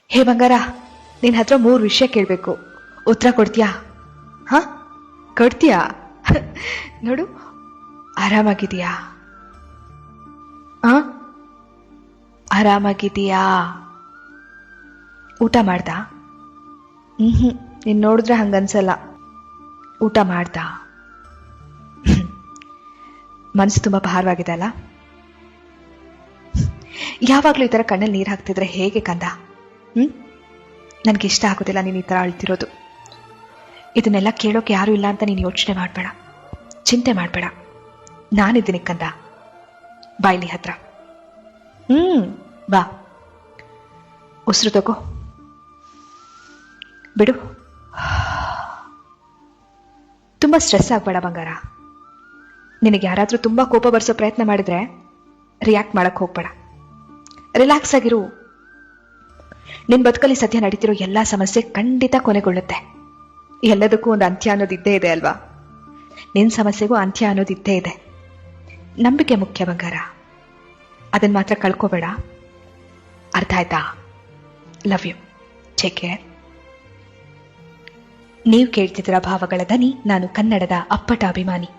ಹೇ ಬಂಗಾರ, ನಿನ್ನ ಹತ್ರ 3 ವಿಷಯ ಕೇಳಬೇಕು. ಉತ್ತರ ಕೊಡ್ತೀಯಾ? ಹಾ, ಕೊಡ್ತೀಯಾ? ನೋಡು, ಆರಾಮಾಗಿದೆಯಾ? ಆ, ಆರಾಮಾಗಿದೆಯಾ? ಊಟ ಮಾಡ್ದಾ? ನೀನು ನೋಡಿದ್ರೆ ಹಂಗನ್ಸಲ್ಲ. ಊಟ ಮಾಡ್ದಾ? ಮನಸ್ಸು ತುಂಬ ಭಾರವಾಗಿದೆ ಅಲ್ಲ? ಯಾವಾಗಲೂ ಈ ಥರ ಕಣ್ಣಲ್ಲಿ ನೀರು ಹಾಕ್ತಿದ್ರೆ ಹೇಗೆ ಕಂದ? ನನಗಿಷ್ಟ ಆಗೋದಿಲ್ಲ ನೀನು ಈ ಥರ ಅಳ್ತಿರೋದು. ಇದನ್ನೆಲ್ಲ ಕೇಳೋಕೆ ಯಾರೂ ಇಲ್ಲ ಅಂತ ನೀನು ಯೋಚನೆ ಮಾಡಬೇಡ, ಚಿಂತೆ ಮಾಡಬೇಡ. ನಾನಿದ್ದೀನಿ ಕಂದ, ಬಾಯ್ಲಿ ಹತ್ರ. ಬಾ, ಉಸಿರು ತಗೋ, ಬಿಡು. ತುಂಬ ಸ್ಟ್ರೆಸ್ ಆಗಬೇಡ ಬಂಗಾರ. ನಿನಗೆ ಯಾರಾದರೂ ತುಂಬ ಕೋಪ ಬರ್ಸೋ ಪ್ರಯತ್ನ ಮಾಡಿದ್ರೆ ರಿಯಾಕ್ಟ್ ಮಾಡಕ್ಕೆ ಹೋಗ್ಬೇಡ. ರಿಲ್ಯಾಕ್ಸ್ ಆಗಿರು. ನಿನ್ನ ಬದುಕಲ್ಲಿ ಸದ್ಯ ನಡೀತಿರೋ ಎಲ್ಲ ಸಮಸ್ಯೆ ಖಂಡಿತ ಕೊನೆಗೊಳ್ಳುತ್ತೆ. ಎಲ್ಲದಕ್ಕೂ ಒಂದು ಅಂತ್ಯ ಅನ್ನೋದು ಇದ್ದೇ ಇದೆ ಅಲ್ವಾ? ನಿನ್ನ ಸಮಸ್ಯೆಗೂ ಅಂತ್ಯ ಅನ್ನೋದು ಇದ್ದೇ ಇದೆ. ನಂಬಿಕೆ ಮುಖ್ಯ ಬಂಗಾರ, ಅದನ್ನು ಮಾತ್ರ ಕಳ್ಕೋಬೇಡ. ಅರ್ಥ ಆಯ್ತಾ? Love you, take care. ನೀವು ಕೇಳ್ತಿದ್ದೀರ ಭಾವಗಳ ದನಿ. ನಾನು ಕನ್ನಡದ ಅಪ್ಪಟ ಅಭಿಮಾನಿ.